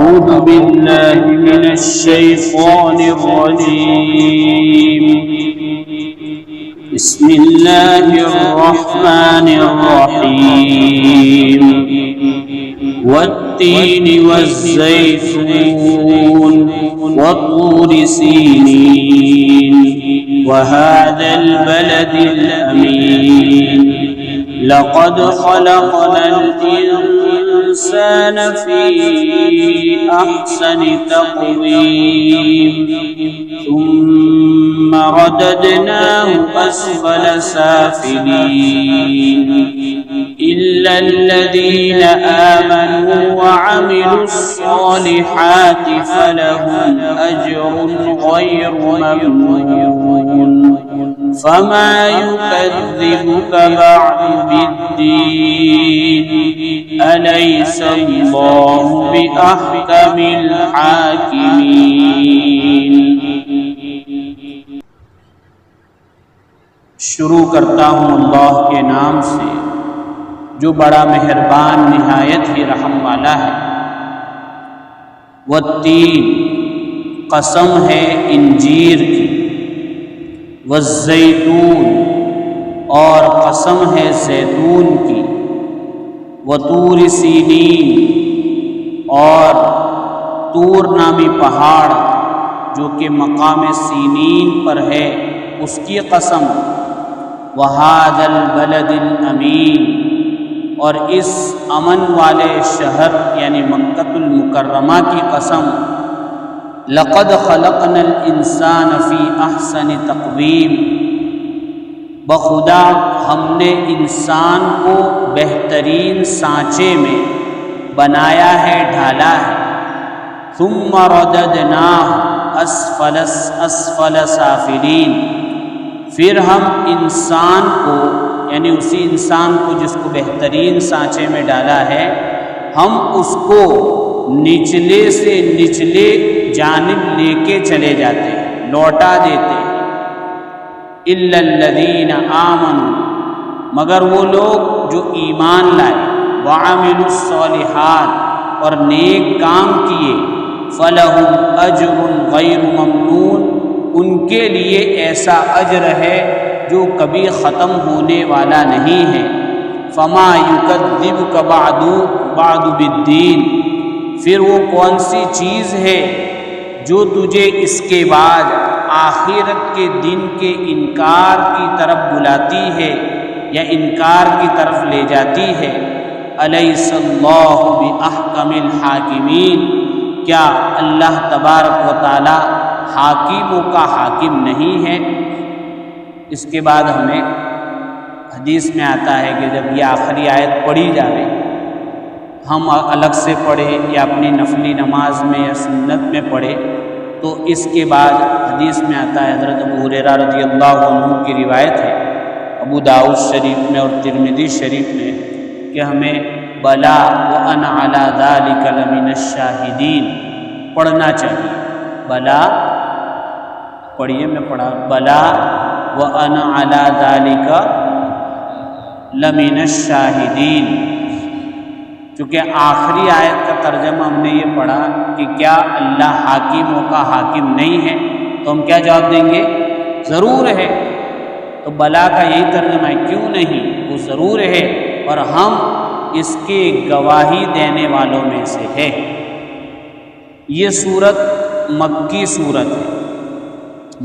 أعوذ بالله من الشيطان الرجيم. بسم الله الرحمن الرحيم. والتين والزيتون وطور سينين وهذا البلد الأمين لقد خلقنا الإنسان في أحسن تقويم ثم رددناه أسفل سافلين إلا الذين آمنوا وعملوا الصالحات فلهم أجر غير ممنون فما يكذبك بعد بالدين أليس الله بأحكم الحاكمين. شروع کرتا ہوں اللہ کے نام سے جو بڑا مہربان نہایت ہی رحم والا ہے. والتین قسم ہے انجیر کی، والزیتون اور قسم ہے زیتون کی، وطور سینین اور طور نامی پہاڑ جو کہ مقام سینین پر ہے اس کی قسم، وہذا البلد الامین اور اس امن والے شہر یعنی مکۃ المکرمہ کی قسم، لقد خلقنا الانسان فی احسن تقویم بخدا ہم نے انسان کو بہترین سانچے میں بنایا ہے، ڈھالا ہے. ثم رددناہ اسفل سافلین پھر ہم انسان کو یعنی اسی انسان کو جس کو بہترین سانچے میں ڈالا ہے ہم اس کو نچلے سے نچلے جانب لے کے چلے جاتے ہیں، لوٹا دیتے ہیں. الا الذین آمنوا مگر وہ لوگ جو ایمان لائے، وعملوا الصالحات اور نیک کام کیے، فلہم اجر غیر ممنون ان کے لیے ایسا اجر ہے جو کبھی ختم ہونے والا نہیں ہے. فما یکذبک بعد بالدین پھر وہ کون سی چیز ہے جو تجھے اس کے بعد آخرت کے دن کے انکار کی طرف بلاتی ہے یا انکار کی طرف لے جاتی ہے. الیس اللہ باحکم الحاکمین کیا اللہ تبارک و تعالی حاکموں کا حاکم نہیں ہے. اس کے بعد ہمیں حدیث میں آتا ہے کہ جب یہ آخری آیت پڑھی جائے ہم الگ سے پڑھیں یا اپنی نفلی نماز میں یا سنت میں پڑھیں تو اس کے بعد حدیث میں آتا ہے حضرت ابو ہریرہ رضی اللہ عنہ کی روایت ہے ابو داؤد شریف میں اور ترمذی شریف میں کہ ہمیں بلا وانا علی ذلک لمن الشاہدین پڑھنا چاہیے. بلا پڑھیے میں پڑھا بلا وانا علی ذلک لمن الشاہدین. چونکہ آخری آیت کا ترجمہ ہم نے یہ پڑھا کہ کیا اللہ حاکموں کا حاکم نہیں ہے تو ہم کیا جواب دیں گے؟ ضرور ہے. تو بلا کا یہی ترجمہ ہے کیوں نہیں، وہ ضرور ہے اور ہم اس کے گواہی دینے والوں میں سے ہے. یہ صورت مکی صورت ہے.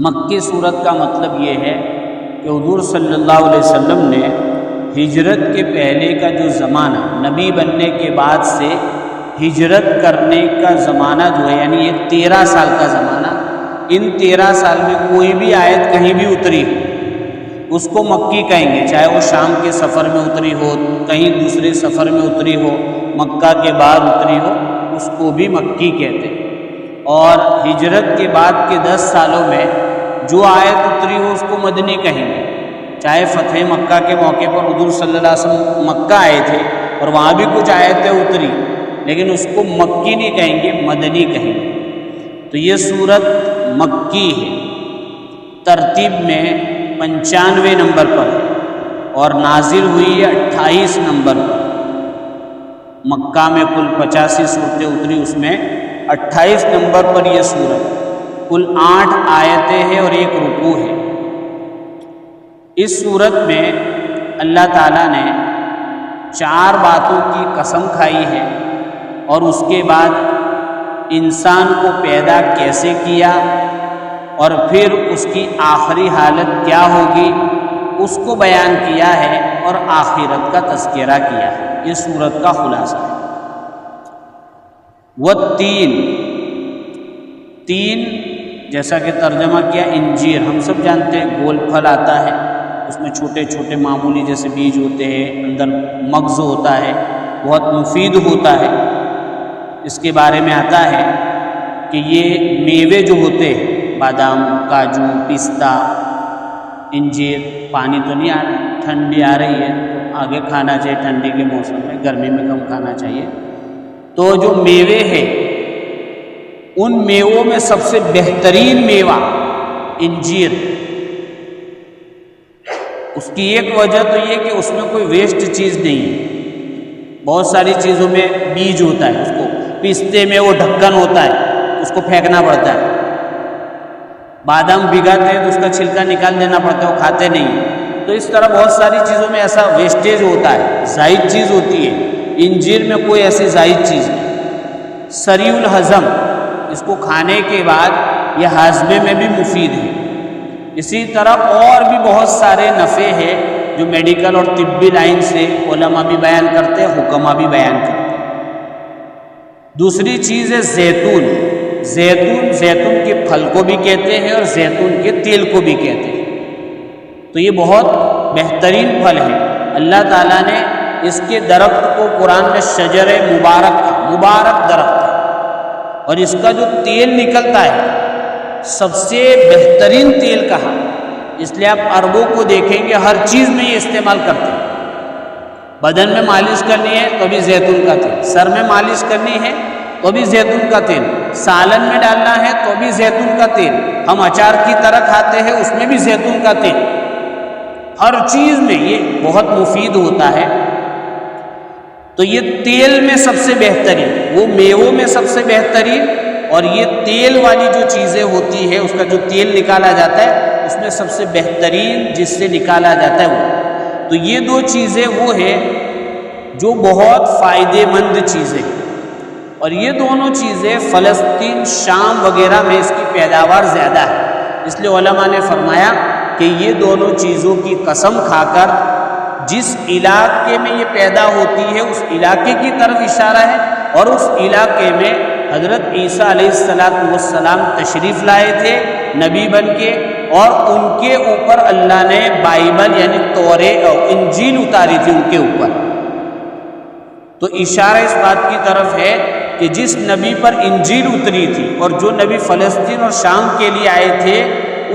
مکی صورت کا مطلب یہ ہے کہ حضور صلی اللہ علیہ وسلم نے ہجرت کے پہلے کا جو زمانہ نبی بننے کے بعد سے ہجرت کرنے کا زمانہ جو ہے یعنی یہ 13 سال کا زمانہ، ان 13 سال میں کوئی بھی آیت کہیں بھی اتری ہو اس کو مکی کہیں گے، چاہے وہ شام کے سفر میں اتری ہو، کہیں دوسرے سفر میں اتری ہو، مکہ کے بعد اتری ہو، اس کو بھی مکی کہتے ہیں. اور ہجرت کے بعد کے 10 سالوں میں جو آیت اتری ہو اس کو مدنی کہیں گے. چاہے فتح مکہ کے موقع پر حضور صلی اللہ علیہ وسلم مکہ آئے تھے اور وہاں بھی کچھ آیتیں اتری لیکن اس کو مکی نہیں کہیں گے، مدنی کہیں گے. تو یہ صورت مکی ہے، ترتیب میں 95 نمبر پر ہے اور نازل ہوئی ہے 28 نمبر پر. مکہ میں کل 85 صورتیں اتری، اس میں 28 نمبر پر یہ سورت، کل 8 آیتیں ہیں اور 1 رکوع ہے۔ اس سورت میں اللہ تعالیٰ نے 4 باتوں کی قسم کھائی ہے، اور اس کے بعد انسان کو پیدا کیسے کیا اور پھر اس کی آخری حالت کیا ہوگی اس کو بیان کیا ہے، اور آخرت کا تذکرہ کیا ہے۔ یہ سورت کا خلاصہ ہے۔ والتین، تین جیسا کہ ترجمہ کیا انجیر، ہم سب جانتے ہیں گول پھل آتا ہے، اس میں چھوٹے چھوٹے معمولی جیسے بیج ہوتے ہیں، اندر مغز ہوتا ہے، بہت مفید ہوتا ہے۔ اس کے بارے میں آتا ہے کہ یہ میوے جو ہوتے ہیں، بادام، کاجو، پستہ، انجیر، پانی تو نہیں آ رہا، ٹھنڈی آ رہی ہے تو آگے کھانا چاہیے، ٹھنڈی کے موسم میں، گرمی میں کم کھانا چاہیے۔ تو جو میوے ہیں، ان میووں میں سب سے بہترین میوہ انجیر۔ اس کی ایک وجہ تو یہ کہ اس میں کوئی ویسٹ چیز نہیں ہے، بہت ساری چیزوں میں بیج ہوتا ہے، اس کو پستے میں وہ ڈھکن ہوتا ہے، اس کو پھینکنا پڑتا ہے، بادام بھگاتے ہیں تو اس کا چھلکا نکال دینا پڑتا ہے، وہ کھاتے نہیں۔ تو اس طرح بہت ساری چیزوں میں ایسا ویسٹیج ہوتا ہے، زائد چیز ہوتی ہے۔ انجیر میں کوئی ایسی زائد چیز نہیں، سریع الہضم، اس کو کھانے کے بعد یہ ہاضمے میں بھی مفید ہے۔ اسی طرح اور بھی بہت سارے نفع ہیں جو میڈیکل اور طبی لائن سے علماء بھی بیان کرتے ہیں، حکماء بھی بیان کرتے ہیں۔ دوسری چیز ہے زیتون۔ زیتون کے پھل کو بھی کہتے ہیں اور زیتون کے تیل کو بھی کہتے ہیں۔ تو یہ بہت بہترین پھل ہے۔ اللہ تعالیٰ نے اس کے درخت کو قرآن میں شجر مبارک درخت ہے، اور اس کا جو تیل نکلتا ہے سب سے بہترین تیل کہا، اس لیے آپ عربوں کو دیکھیں گے ہر چیز میں یہ استعمال کرتے ہیں۔ بدن میں مالش کرنی ہے تو بھی زیتون کا تیل، سر میں مالش کرنی ہے تو بھی زیتون کا تیل، سالن میں ڈالنا ہے تو بھی زیتون کا تیل، ہم اچار کی طرح کھاتے ہیں اس میں بھی زیتون کا تیل، ہر چیز میں یہ بہت مفید ہوتا ہے۔ تو یہ تیل میں سب سے بہترین، وہ میووں میں سب سے بہترین، اور یہ تیل والی جو چیزیں ہوتی ہے اس کا جو تیل نکالا جاتا ہے اس میں سب سے بہترین جس سے نکالا جاتا ہے وہ۔ تو یہ 2 چیزیں وہ ہیں جو بہت فائدے مند چیزیں ہیں، اور یہ دونوں چیزیں فلسطین، شام وغیرہ میں اس کی پیداوار زیادہ ہے۔ اس لیے علماء نے فرمایا کہ یہ دونوں چیزوں کی قسم کھا کر جس علاقے میں یہ پیدا ہوتی ہے اس علاقے کی طرف اشارہ ہے، اور اس علاقے میں حضرت عیسیٰ علیہ السلام تشریف لائے تھے نبی بن کے، اور ان کے اوپر اللہ نے بائبل یعنی تورات اور انجیل اتاری تھی ان کے اوپر۔ تو اشارہ اس بات کی طرف ہے کہ جس نبی پر انجیل اتری تھی اور جو نبی فلسطین اور شام کے لیے آئے تھے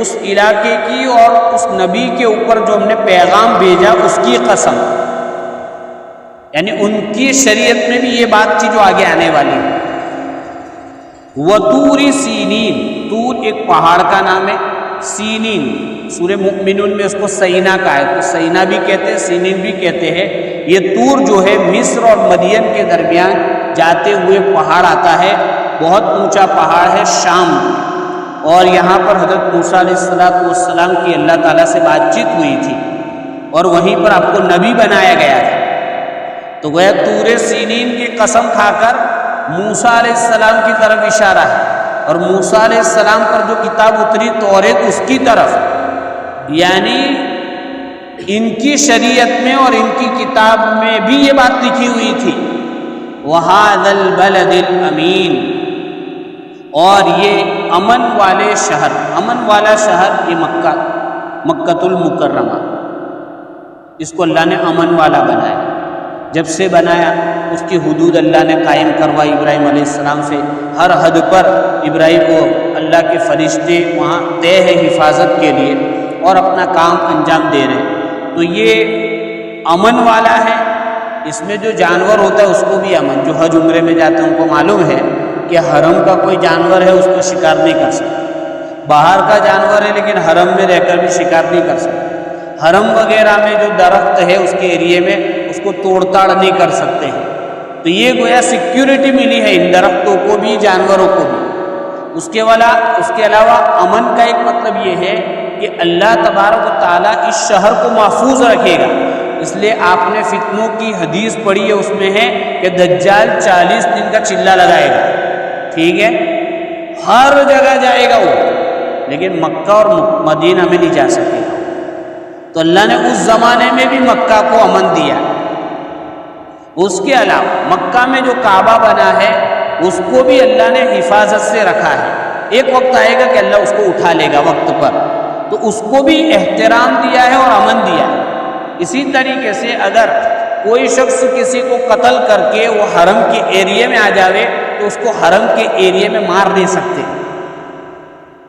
اس علاقے کی اور اس نبی کے اوپر جو ہم نے پیغام بھیجا اس کی قسم، یعنی ان کی شریعت میں بھی یہ بات تھی جو آگے آنے والی ہے۔ وطور سینین، طور ایک پہاڑ کا نام ہے، سینین سورہ مؤمنون میں اس کو سینا کہا ہے، تو سینا بھی کہتے ہیں، سینین بھی کہتے ہیں۔ یہ طور جو ہے مصر اور مدین کے درمیان جاتے ہوئے پہاڑ آتا ہے، بہت اونچا پہاڑ ہے شام، اور یہاں پر حضرت موسیٰ علیہ السلام کی اللہ تعالیٰ سے بات چیت ہوئی تھی، اور وہیں پر آپ کو نبی بنایا گیا تھا۔ تو وہ طور سینین کی قسم کھا کر موسیٰ علیہ السلام کی طرف اشارہ ہے، اور موسیٰ علیہ السلام پر جو کتاب اتری تورات اس کی طرف، یعنی ان کی شریعت میں اور ان کی کتاب میں بھی یہ بات لکھی ہوئی تھی، وَهَذَا الْبَلَدِ الْأَمِينَ، اور یہ امن والے شہر، امن والا شہر یہ مکہ المکرمہ، اس کو اللہ نے امن والا بنایا۔ جب سے بنایا اس کی حدود اللہ نے قائم کروائی ابراہیم علیہ السلام سے، ہر حد پر ابراہیم کو اللہ کے فرشتے وہاں طے ہے حفاظت کے لیے اور اپنا کام انجام دے رہے ہیں۔ تو یہ امن والا ہے، اس میں جو جانور ہوتا ہے اس کو بھی امن، جو حج عمرے میں جاتے ہیں ان کو معلوم ہے کہ حرم کا کوئی جانور ہے اس کو شکار نہیں کر سکتا، باہر کا جانور ہے لیکن حرم میں رہ کر بھی شکار نہیں کر سکتا، حرم وغیرہ میں جو درخت ہے اس کے ایریے میں اس کو توڑ تاڑ نہیں کر سکتے ہیں، تو یہ گویا سیکیورٹی ملی ہے ان درختوں کو بھی جانوروں کو بھی۔ اس کے علاوہ امن کا ایک مطلب یہ ہے کہ اللہ تبارک و تعالیٰ اس شہر کو محفوظ رکھے گا۔ اس لیے آپ نے فتنوں کی حدیث پڑھی ہے، اس میں ہے کہ دجال 40 دن کا چلہ لگائے گا، ٹھیک ہے، ہر جگہ جائے گا وہ، لیکن مکہ اور مدینہ میں نہیں جا سکے گا۔ تو اللہ نے اس زمانے میں بھی مکہ کو امن دیا۔ اس کے علاوہ مکہ میں جو کعبہ بنا ہے اس کو بھی اللہ نے حفاظت سے رکھا ہے۔ ایک وقت آئے گا کہ اللہ اس کو اٹھا لے گا وقت پر، تو اس کو بھی احترام دیا ہے اور امن دیا ہے۔ اسی طریقے سے اگر کوئی شخص کسی کو قتل کر کے وہ حرم کے ایریے میں آ جاوے تو اس کو حرم کے ایریے میں مار نہیں سکتے،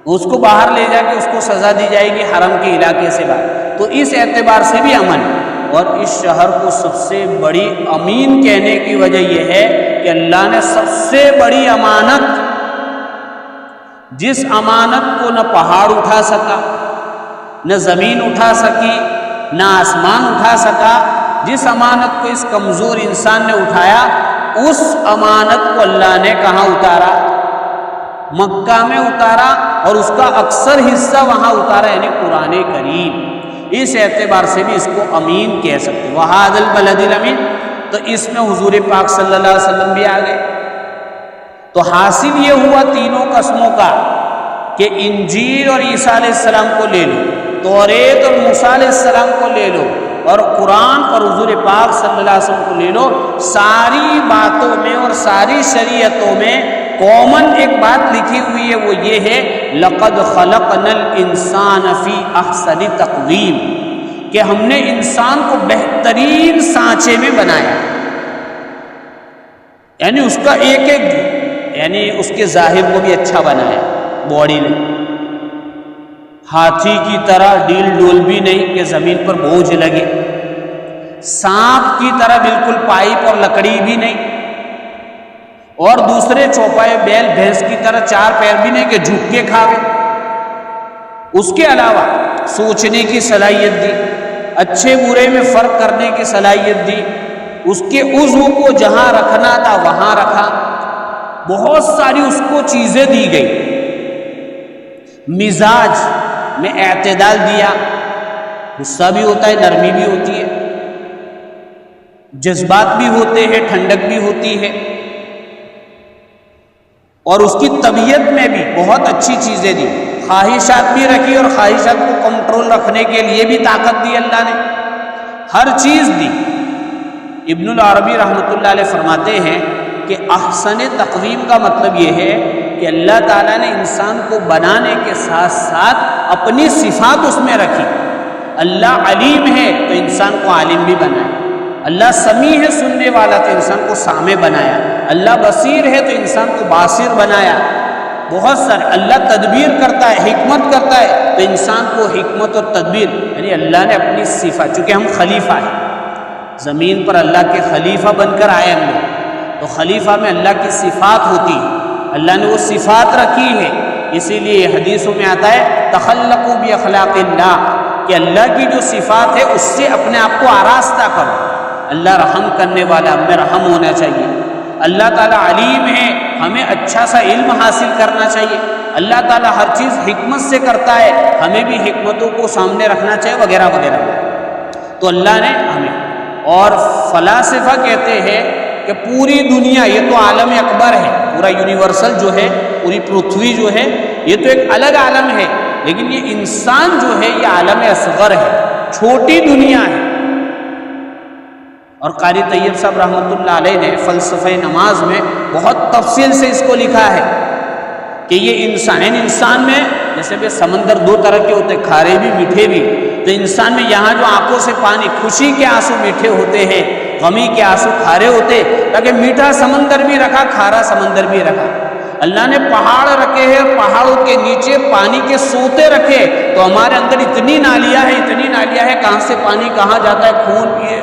اس کو باہر لے جا کے اس کو سزا دی جائے گی حرم کے علاقے سے باہر۔ تو اس اعتبار سے بھی امن ہے۔ اور اس شہر کو سب سے بڑی امین کہنے کی وجہ یہ ہے کہ اللہ نے سب سے بڑی امانت، جس امانت کو نہ پہاڑ اٹھا سکا، نہ زمین اٹھا سکی، نہ آسمان اٹھا سکا، جس امانت کو اس کمزور انسان نے اٹھایا، اس امانت کو اللہ نے کہاں اتارا؟ مکہ میں اتارا، اور اس کا اکثر حصہ وہاں اتارا، یعنی قرآن کریم۔ اس اعتبار سے بھی اس کو امین کہہ سکتے ہیں۔ وَهَٰذَا الْبَلَدِ الْأَمِينِ، تو اس میں حضور پاک صلی اللہ علیہ وسلم بھی آ گئے۔ تو حاصل یہ ہوا تینوں قسموں کا کہ انجیل اور عیسیٰ علیہ السلام کو لے لو، توریت اور موسیٰ علیہ السلام کو لے لو، اور قرآن اور حضور پاک صلی اللہ علیہ وسلم کو لے لو، ساری باتوں میں اور ساری شریعتوں میں کامن ایک بات لکھی ہوئی ہے، وہ یہ ہے لَقَدْ خَلَقْنَا الْإِنسَانَ فِي أَحْسَنِ تَقْوِيمٍ، کہ ہم نے انسان کو بہترین سانچے میں بنایا، یعنی اس کا ایک ایک، یعنی اس کے ظاہر کو بھی اچھا بنایا، باڈی نے ہاتھی کی طرح ڈیل ڈول بھی نہیں کہ زمین پر بوجھ لگے، سانپ کی طرح بالکل پائپ اور لکڑی بھی نہیں، اور دوسرے چوپائے بیل بھینس کی طرح چار پیر بھی نہیں کہ جھک کے کھاوے۔ اس کے علاوہ سوچنے کی صلاحیت دی، اچھے برے میں فرق کرنے کی صلاحیت دی، اس کے عضو کو جہاں رکھنا تھا وہاں رکھا، بہت ساری اس کو چیزیں دی گئی۔ مزاج میں اعتدال دیا، غصہ بھی ہوتا ہے، نرمی بھی ہوتی ہے، جذبات بھی ہوتے ہیں، ٹھنڈک بھی ہوتی ہے، اور اس کی طبیعت میں بھی بہت اچھی چیزیں دی، خواہشات بھی رکھی اور خواہشات کو کنٹرول رکھنے کے لیے بھی طاقت دی اللہ نے، ہر چیز دی۔ ابن العربی رحمۃ اللہ علیہ فرماتے ہیں کہ احسن تقویم کا مطلب یہ ہے کہ اللہ تعالیٰ نے انسان کو بنانے کے ساتھ ساتھ اپنی صفات اس میں رکھی۔ اللہ علیم ہے تو انسان کو عالم بھی بنایا، اللہ سمیع ہے سننے والا تو انسان کو سامع بنایا، اللہ بصیر ہے تو انسان کو باصر بنایا، بہت سارے، اللہ تدبیر کرتا ہے، حکمت کرتا ہے تو انسان کو حکمت اور تدبیر، یعنی اللہ نے اپنی صفات، چونکہ ہم خلیفہ ہیں زمین پر، اللہ کے خلیفہ بن کر آئے ہم لوگ، تو خلیفہ میں اللہ کی صفات ہوتی ہے، اللہ نے وہ صفات رکھی ہے، اسی لیے حدیثوں میں آتا ہے تخلقوا باخلاق اللہ، کہ اللہ کی جو صفات ہے اس سے اپنے آپ کو آراستہ کرو۔ اللہ رحم کرنے والا، ہم میں رحم ہونا چاہیے، اللہ تعالیٰ علیم ہے، ہمیں اچھا سا علم حاصل کرنا چاہیے، اللہ تعالیٰ ہر چیز حکمت سے کرتا ہے، ہمیں بھی حکمتوں کو سامنے رکھنا چاہیے وغیرہ وغیرہ۔ تو اللہ نے ہمیں، اور فلاسفہ کہتے ہیں کہ پوری دنیا، یہ تو عالم اکبر ہے، پورا یونیورسل جو ہے، پوری پرتھوی جو ہے، یہ تو ایک الگ عالم ہے، لیکن یہ انسان جو ہے یہ عالم اصغر ہے، چھوٹی دنیا ہے۔ اور قاری طیب صاحب رحمۃ اللہ علیہ نے فلسفہ نماز میں بہت تفصیل سے اس کو لکھا ہے کہ یہ انسان میں جیسے کہ سمندر دو طرح کے ہوتے ہیں، کھارے بھی میٹھے بھی، تو انسان میں یہاں جو آنکھوں سے پانی، خوشی کے آنسو میٹھے ہوتے ہیں، غمی کے آنسو کھارے ہوتے، تاکہ میٹھا سمندر بھی رکھا، کھارا سمندر بھی رکھا۔ اللہ نے پہاڑ رکھے ہیں، پہاڑوں کے نیچے پانی کے سوتے رکھے، تو ہمارے اندر اتنی نالیاں ہیں، کہاں سے پانی کہاں جاتا ہے، خون پیے،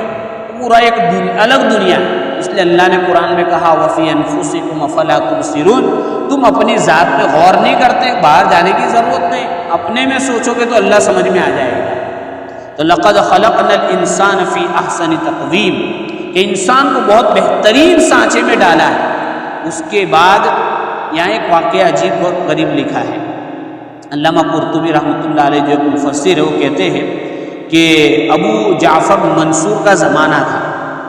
پورا ایک الگ دنیا ہے۔ اس لیے اللہ نے قرآن میں کہا وَفِي أَنفُسِكُمْ أَفَلَا تُبْصِرُونَ، تم اپنی ذات پہ غور نہیں کرتے، باہر جانے کی ضرورت نہیں، اپنے میں سوچو گے تو اللہ سمجھ میں آ جائے گا۔ تو لَقَدْ خَلَقْنَا الْإِنسَانَ فِي أَحْسَنِ تَقْوِيمٍ، کہ انسان کو بہت بہترین سانچے میں ڈالا ہے۔ اس کے بعد یہاں ایک واقعہ عجیب اور غریب لکھا ہے۔ علامہ قرطبی رحمۃ اللہ علیہ جو مفسر ہے وہ کہتے ہیں کہ ابو جعفر منصور کا زمانہ تھا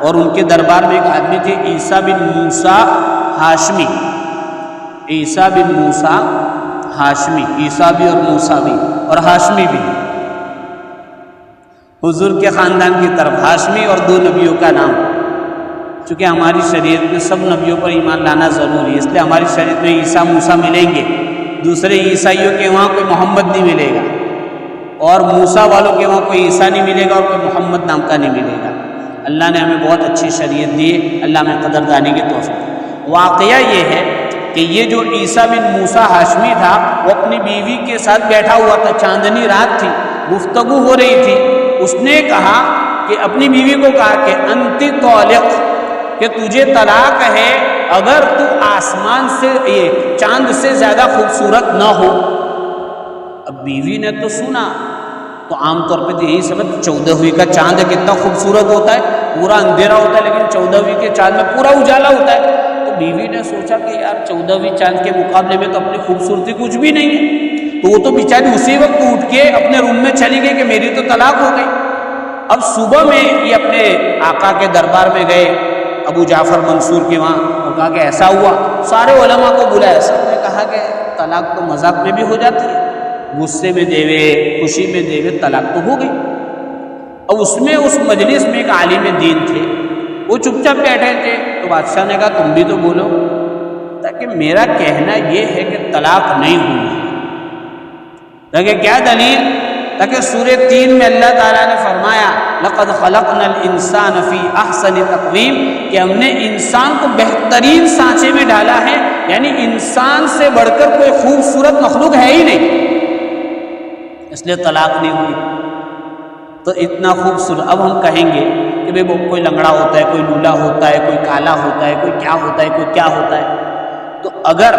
اور ان کے دربار میں ایک آدمی تھے عیسیٰ بن موسیٰ ہاشمی، عیسیٰ بن موسیٰ ہاشمی، عیسیٰ بھی اور موسیٰ بھی اور ہاشمی بھی، حضور کے خاندان کی طرف ہاشمی اور دو نبیوں کا نام۔ چونکہ ہماری شریعت میں سب نبیوں پر ایمان لانا ضروری ہے، اس لیے ہماری شریعت میں عیسیٰ موسیٰ ملیں گے، دوسرے عیسائیوں کے وہاں کوئی محمد نہیں ملے گا، اور موسیٰ والوں کے وہاں کوئی عیسیٰ نہیں ملے گا اور کوئی محمد نام کا نہیں ملے گا۔ اللہ نے ہمیں بہت اچھی شریعت دی ہے، اللہ ہمیں قدردانی کی توفیق۔ واقعہ یہ ہے کہ یہ جو عیسیٰ بن موسیٰ ہاشمی تھا وہ اپنی بیوی کے ساتھ بیٹھا ہوا تھا، چاندنی رات تھی، گفتگو ہو رہی تھی۔ اس نے کہا کہ اپنی بیوی کو کہا کہ انتی طالق، کہ تجھے طلاق ہے اگر تو آسمان سے چاند سے زیادہ خوبصورت نہ ہو۔ اب بیوی نے تو سنا تو عام طور پہ تو یہی سمجھ 14ویں کا چاند کتنا خوبصورت ہوتا ہے، پورا اندھیرا ہوتا ہے، لیکن 14ویں کے چاند میں پورا اجالا ہوتا ہے۔ تو بیوی نے سوچا کہ یار 14ویں چاند کے مقابلے میں تو اپنی خوبصورتی کچھ بھی نہیں ہے، تو وہ تو بیچاری اسی وقت اٹھ کے اپنے روم میں چلی گئی کہ میری تو طلاق ہو گئی۔ اب صبح میں یہ اپنے آقا کے دربار میں گئے ابو جعفر منصور کے وہاں اور کہا کہ ایسا ہوا، سارے علماء کو بلایا، سب نے کہا کہ طلاق تو مذاق میں بھی ہو جاتی ہے، غصے میں دیوے خوشی میں دیوے طلاق تو ہو گئی۔ اب اس مجلس میں ایک عالم دین تھے، وہ چپ چاپ بیٹھے تھے، تو بادشاہ نے کہا تم بھی تو بولو، تاکہ میرا کہنا یہ ہے کہ طلاق نہیں ہوئی، تاکہ کیا دلیل، تاکہ سورہ 3 میں اللہ تعالیٰ نے فرمایا لَقَدْ خَلَقْنَا الْإِنسَانَ فِي أَحْسَنِ تَقْوِيمٍ، کہ ہم نے انسان کو بہترین سانچے میں ڈالا ہے، یعنی انسان سے بڑھ کر کوئی خوبصورت مخلوق ہے ہی نہیں، اس لیے طلاق نہیں ہوئی۔ تو اتنا خوبصورت، اب ہم کہیں گے کہ بھئی کوئی لنگڑا ہوتا ہے، کوئی لولا ہوتا ہے، کوئی کالا ہوتا ہے، کوئی کیا ہوتا ہے، کوئی کیا ہوتا ہے۔ تو اگر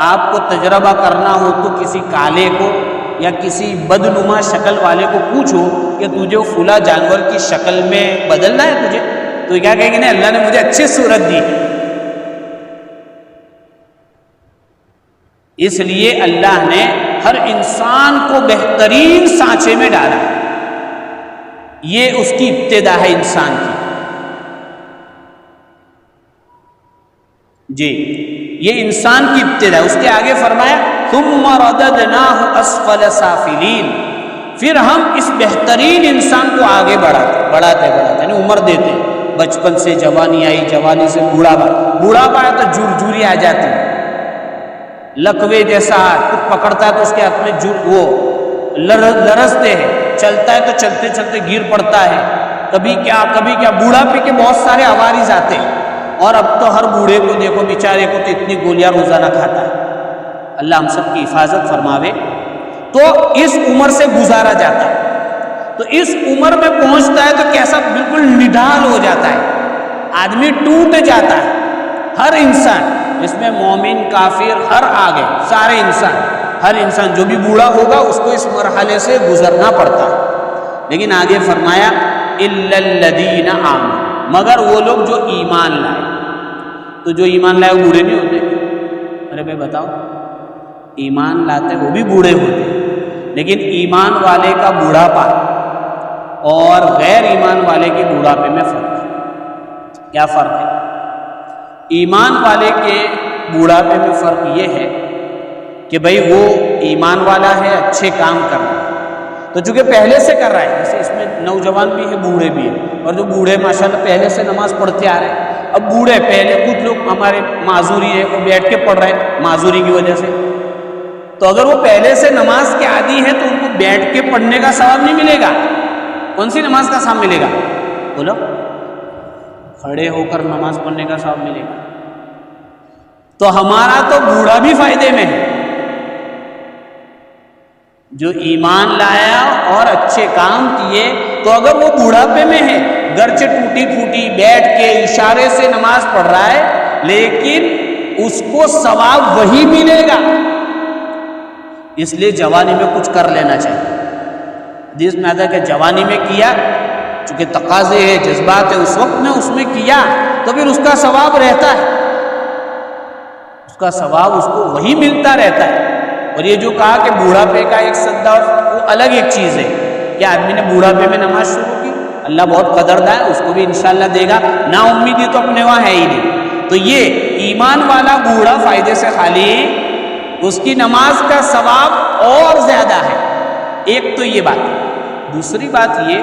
آپ کو تجربہ کرنا ہو تو کسی کالے کو یا کسی بدنما شکل والے کو پوچھو کہ تجھے فلاں جانور کی شکل میں بدلنا ہے تجھے، تو کیا کہیں گے؟ نہیں، اللہ نے مجھے اچھی صورت دی۔ اس لیے اللہ نے ہر انسان کو بہترین سانچے میں ڈالا، یہ اس کی ابتدا ہے انسان کی۔ جی یہ انسان کی ابتدا ہے۔ اس کے آگے فرمایا ثم رددناہ اسفل سافلین، پھر ہم اس بہترین انسان کو آگے بڑھاتے یعنی عمر دیتے، بچپن سے جوانی آئی، جوانی سے بوڑھاپا آیا تو جھرجھری آ جاتی، لکوے جیسا کچھ پکڑتا ہے تو اس کے ہاتھ میں وہ لرزتے ہیں، چلتا ہے تو چلتے چلتے گر پڑتا ہے، کبھی کیا بوڑھاپے کے بہت سارے عوارض آتے ہیں، اور اب تو ہر بوڑھے کو دیکھو بیچارے کو تو اتنی گولیاں روزانہ کھاتا ہے۔ اللہ ہم سب کی حفاظت فرماوے۔ تو اس عمر سے گزارا جاتا ہے، تو اس عمر میں پہنچتا ہے تو کیسا بالکل نڈال ہو جاتا ہے، آدمی ٹوٹ جاتا ہے، ہر انسان، اس میں مومن کافر ہر آگے سارے انسان، ہر انسان جو بھی بوڑھا ہوگا اس کو اس مرحلے سے گزرنا پڑتا ہے۔ لیکن آگے فرمایا الا الذین آمنوا، مگر وہ لوگ جو ایمان لائے۔ تو جو ایمان لائے وہ بوڑھے نہیں ہوتے؟ ارے بھائی بتاؤ، ایمان لاتے وہ بھی بوڑھے ہوتے، لیکن ایمان والے کا بوڑھاپا اور غیر ایمان والے کے بوڑھاپے میں فرق ہے۔ کیا فرق ہے؟ ایمان والے کے بوڑھاپے میں فرق یہ ہے کہ بھئی وہ ایمان والا ہے، اچھے کام کر رہا ہے، تو چونکہ پہلے سے کر رہا ہے، جیسے اس میں نوجوان بھی ہے بوڑھے بھی ہے، اور جو بوڑھے ماشاءاللہ پہلے سے نماز پڑھتے آ رہے ہیں۔ اب بوڑھے پہلے کچھ لوگ ہمارے معذوری ہے، وہ بیٹھ کے پڑھ رہے ہیں معذوری کی وجہ سے، تو اگر وہ پہلے سے نماز کے عادی ہے تو ان کو بیٹھ کے پڑھنے کا ثواب نہیں ملے گا۔ کون سی نماز کا ثواب ملے گا؟ بولو، کھڑے ہو کر نماز پڑھنے کا ثواب ملے گا۔ تو ہمارا تو بوڑھا بھی فائدے میں ہے، جو ایمان لایا اور اچھے کام کیے، تو اگر وہ بوڑھاپے میں ہے، گرچہ ٹوٹی پھوٹی بیٹھ کے اشارے سے نماز پڑھ رہا ہے، لیکن اس کو ثواب وہی ملے گا۔ اس لیے جوانی میں کچھ کر لینا چاہیے۔ حدیث میں آتا ہے کہ جوانی میں کیا چونکہ تقاضے ہے، جذبات ہے، اس وقت میں اس میں کیا تو پھر اس کا ثواب رہتا ہے، اس کا ثواب اس کو وہی ملتا رہتا ہے۔ اور یہ جو کہا کہ بوڑھاپے کا ایک سدا، وہ الگ ایک چیز ہے کہ آدمی نے بوڑھاپے میں نماز شروع کی، اللہ بہت قدردان ہے، اس کو بھی انشاءاللہ دے گا، نا امیدی تو اپنے وہاں ہے ہی نہیں۔ تو یہ ایمان والا بوڑھا فائدے سے خالی، اس کی نماز کا ثواب اور زیادہ ہے۔ ایک تو یہ بات، دوسری بات یہ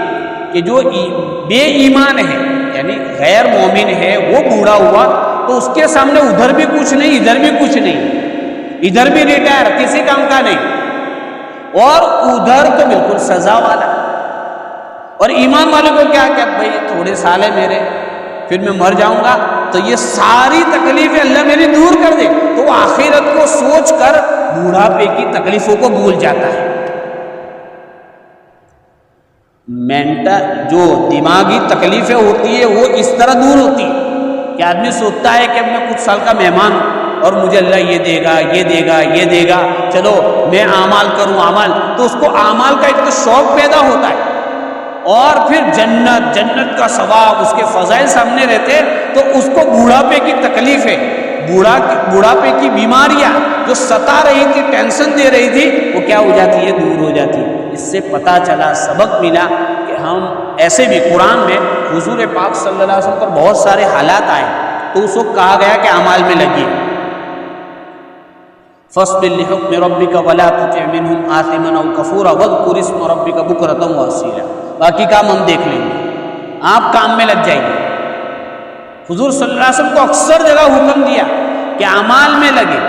کہ جو بے ایمان ہے یعنی غیر مومن ہے، وہ بوڑھا ہوا تو اس کے سامنے ادھر بھی کچھ نہیں، ادھر بھی کچھ نہیں، ادھر بھی ریٹائر، کسی کام کا نہیں، اور ادھر تو بالکل سزا والا۔ اور ایمان والے کو کیا کہ بھائی تھوڑے سال ہے میرے، پھر میں مر جاؤں گا، تو یہ ساری تکلیفیں اللہ میری دور کر دے، تو وہ آخرت کو سوچ کر بوڑھاپے کی تکلیفوں کو بھول جاتا ہے۔ مینٹل جو دماغی تکلیفیں ہوتی ہے وہ اس طرح دور ہوتی ہے کہ آدمی سوچتا ہے کہ اب میں کچھ سال کا مہمان ہوں اور مجھے اللہ یہ دے گا، یہ دے گا، یہ دے گا، چلو میں اعمال کروں، اعمال، تو اس کو اعمال کا ایک تو شوق پیدا ہوتا ہے، اور پھر جنت کا ثواب، اس کے فضائل سامنے رہتے، تو اس کو بوڑھاپے کی تکلیفیں، بوڑھاپے کی بیماریاں جو ستا رہی تھی، ٹینشن دے رہی تھی، وہ کیا ہو جاتی ہے؟ دور ہو جاتی ہے۔ اس سے پتہ چلا، سبق ملا کہ ہم ایسے بھی قرآن میں حضور پاک صلی اللہ علیہ وسلم پر بہت سارے حالات آئے، تو اس وقت کہا گیا کہ اعمال میں لگیے، فاصبر لحکم ربک ولا تطع منهم آثما او کفورا واذکر اسم ربک بکرۃ واصیلا۔ باقی کام ہم دیکھ لیں گے، آپ کام میں لگ جائیں گے۔ حضور صلی اللہ علیہ وسلم کو اکثر جگہ حکم دیا کہ اعمال میں لگے،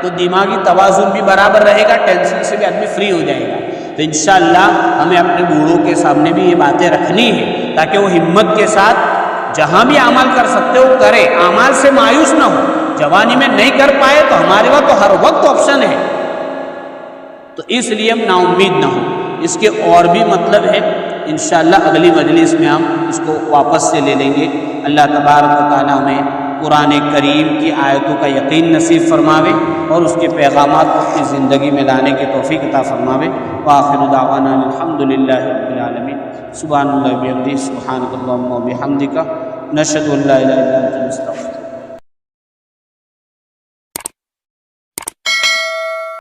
تو دماغی توازن بھی برابر رہے گا، ٹینشن سے بھی آدمی فری ہو جائے گا۔ تو انشاءاللہ ہمیں اپنے بوڑھوں کے سامنے بھی یہ باتیں رکھنی ہے، تاکہ وہ ہمت کے ساتھ جہاں بھی عمل کر سکتے ہو کرے، اعمال سے مایوس نہ ہو۔ جوانی میں نہیں کر پائے تو ہمارے وہاں تو ہر وقت آپشن ہے، تو اس لیے ہم نا امید نہ ہو۔ اس کے اور بھی مطلب ہے، انشاءاللہ اگلی مجلس میں ہم اس کو واپس سے لے لیں گے۔ اللہ تبارک و تعالیٰ ہمیں قرآن کریم کی آیتوں کا یقین نصیب فرماوے اور اس کے پیغامات کو اپنی زندگی میں لانے کی توفیق عطا فرماوے۔ وآخر دعوانا الحمدللہ رب العالمین۔ سبحان اللہ بحمدہ، سبحانک اللہم و بحمدک، نشہد ان لا الہ الا انت، نستغفرک۔